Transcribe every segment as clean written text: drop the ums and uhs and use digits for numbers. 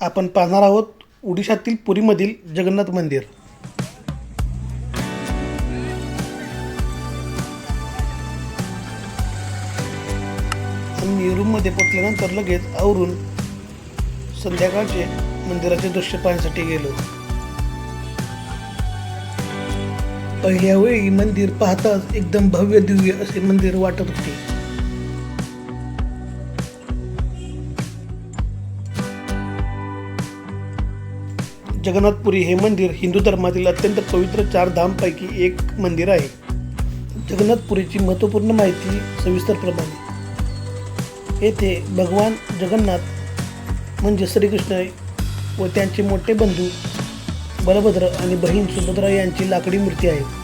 आपण पाहणार आहोत ओडिशातील पुरीमधील जगन्नाथ मंदिर. आम्ही रूममध्ये पोचल्यानंतर लगेच आवरून संध्याकाळचे मंदिराचे दृश्य पाहण्यासाठी गेलो. पहिल्या वेळी मंदिर पाहताच एकदम भव्य दिव्य असे मंदिर वाटत होते. जगन्नाथपुरी हे मंदिर हिंदू धर्मातील अत्यंत पवित्र 4 धामपैकी एक मंदिर आहे. जगन्नाथपुरीची महत्त्वपूर्ण माहिती सविस्तर प्रमाणे. येथे भगवान जगन्नाथ म्हणजे श्रीकृष्ण व त्यांचे मोठे बंधू बलभद्र आणि बहीण सुभद्रा यांची लाकडी मूर्ती आहे.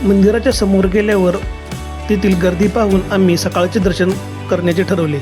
मंदिराच्या समोर गेल्यावर तेथील गर्दी पाहून आम्ही सकाळचे दर्शन करण्याचे ठरवले.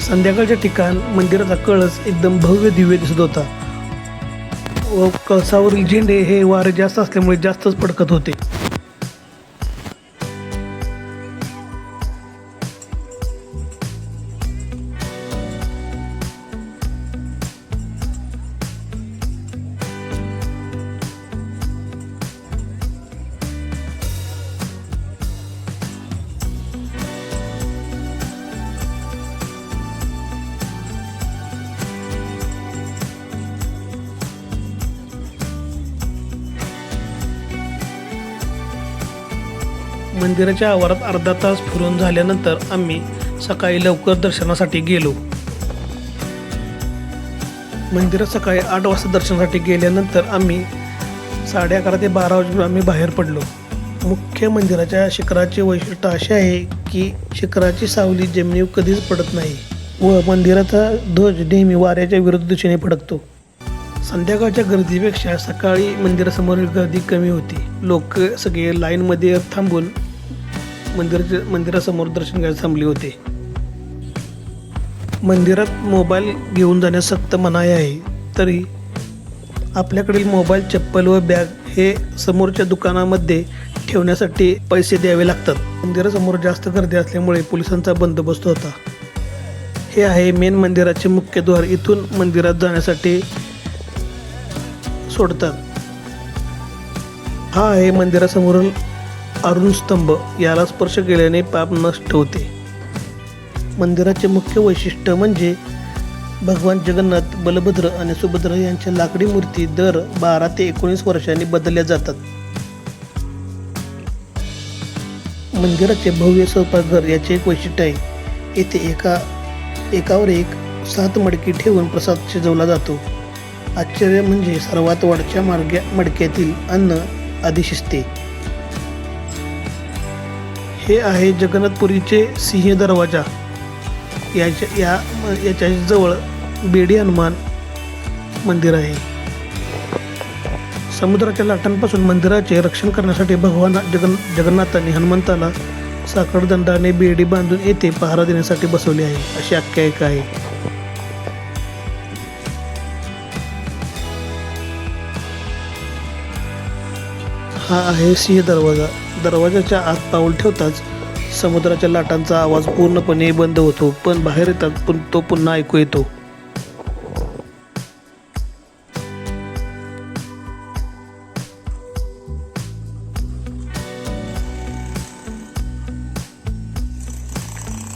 संध्याकाळच्या ठिकाण मंदिराचा कळस एकदम भव्य दिव्य दिसत होता व कळसावरील झेंडे हे वारे जास्त असल्यामुळे जास्तच फडकत होते. मंदिराच्या आवारात अर्धा तास फिरून झाल्यानंतर आम्ही सकाळी लवकर दर्शनासाठी गेलो. मंदिरात सकाळी 8 वाजता दर्शनासाठी गेल्यानंतर आम्ही 11:30 ते 12 वाजेपर्यंत आम्ही बाहेर पडलो. मुख्य मंदिराच्या शिखराचे वैशिष्ट्य असे आहे की शिखराची सावली जमिनीवर कधीच पडत नाही व मंदिराचा ध्वज नेहमी वाऱ्याच्या विरुद्ध दिशेने फडकतो. संध्याकाळच्या गर्दीपेक्षा सकाळी मंदिरासमोरील गर्दी कमी होती. लोक सगळे लाईनमध्ये थांबून मंदिरासमोर दर्शन घ्यायला थांबले होते. मंदिरात मोबाईल घेऊन जाण्यास सक्त मनाई आहे. तरी आपल्याकडील मोबाईल, चप्पल व बॅग हे समोरच्या दुकानामध्ये ठेवण्यासाठी पैसे द्यावे लागतात. मंदिरासमोर जास्त गर्दी असल्यामुळे पोलिसांचा बंदोबस्त होता. हे आहे मेन मंदिराचे मुख्य द्वार. इथून मंदिरात जाण्यासाठी सोडतात. हा आहे मंदिरासमोरील अरुण स्तंभ. याला स्पर्श केल्याने पाप नष्ट होते. मंदिराचे मुख्य वैशिष्ट्य म्हणजे भगवान जगन्नाथ, बलभद्र आणि सुभद्रा यांच्या लाकडी मूर्ती दर 12 ते 19 वर्षांनी बदलल्या जातात. मंदिराचे भव्य स्वयंपाकघर याचे एक वैशिष्ट्य आहे. येथे एकावर एक 7 मडकी ठेवून प्रसाद शिजवला जातो. आश्चर्य म्हणजे सर्वात वरच्या मडक्यातील अन्न आधी शिजते. हे आहे जगन्नाथपुरीचे सिंह दरवाजा. याच्या जवळ बेडी हनुमान मंदिर आहे. समुद्राच्या लाटांपासून मंदिराचे रक्षण करण्यासाठी भगवान जगन्नाथांनी हनुमंताला साखळदंडाने बेडी बांधून येथे पहारा देण्यासाठी बसवले आहे, अशी आख्यायिका आहे. हा आहे सिंह दरवाजा. दरवाजाच्या आत पाऊल ठेवताच समुद्राच्या लाटांचा आवाज पूर्णपणे बंद होतो, पण बाहेर येतात तो पुन्हा ऐकू येतो.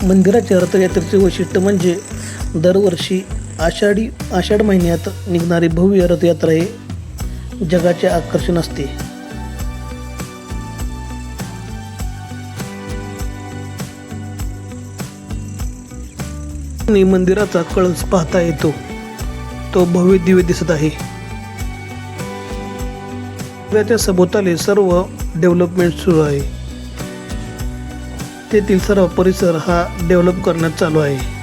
मंदिराच्या रथयात्रेचे वैशिष्ट्य म्हणजे दरवर्षी आषाढ महिन्यात निघणारी भव्य रथयात्रा हे जगाचे आकर्षण असते. आणि मंदिराचा कळस पाहता येतो, तो भव्य दिव्य दिसत आहे. मंदिराच्या सभोवताली सर्व डेव्हलपमेंट सुरू आहे. तेथील सर्व परिसर हा डेव्हलप करण्यात चालू आहे.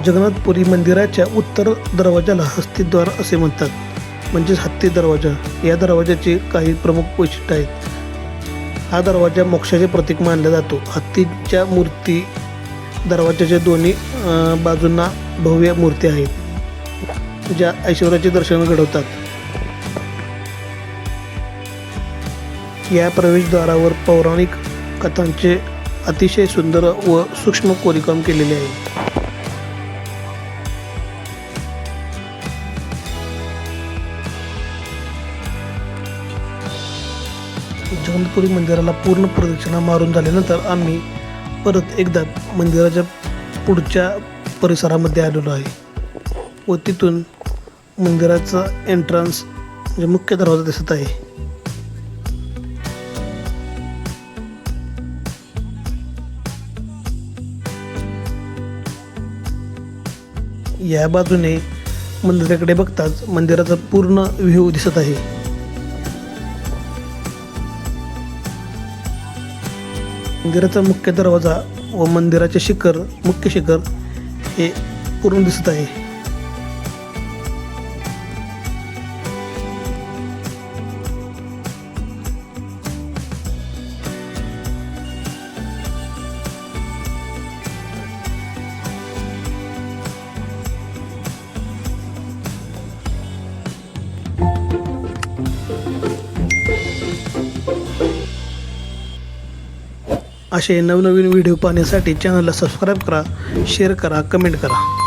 जगन्नाथपुरी मंदिराच्या उत्तर दरवाजाला हस्तिद्वार असे म्हणतात, म्हणजेच हत्ती दरवाजा. या दरवाजाचे काही प्रमुख वैशिष्ट्य आहेत. हा दरवाजा मोक्षाचे प्रतीक मानला जातो. हत्तीच्या मूर्ती दरवाजाच्या दोन्ही बाजूंना भव्य मूर्ती आहेत, ज्या ऐश्वर्याचे दर्शन घडवतात. या प्रवेशद्वारावर पौराणिक कथांचे अतिशय सुंदर व सूक्ष्म कोरीवकाम केलेले आहे. जगन्नाथपुरी मंदिराला पूर्ण प्रदक्षिणा मारून झाल्यानंतर आम्ही परत एकदा मंदिराच्या पुढच्या परिसरामध्ये आलेलो आहे व तिथून मंदिराचा एंट्रन्स म्हणजे मुख्य दरवाजा दिसत आहे. या बाजूने मंदिराकडे बघताच मंदिराचा पूर्ण व्ह्यू दिसत आहे. मंदिराचा मुख्य दरवाजा व मंदिराचे मुख्य शिखर हे पूर्ण दिसत आहे. असे नवनवीन व्हिडिओ पाहण्यासाठी चॅनलला सबस्क्राईब करा, शेअर करा, कमेंट करा.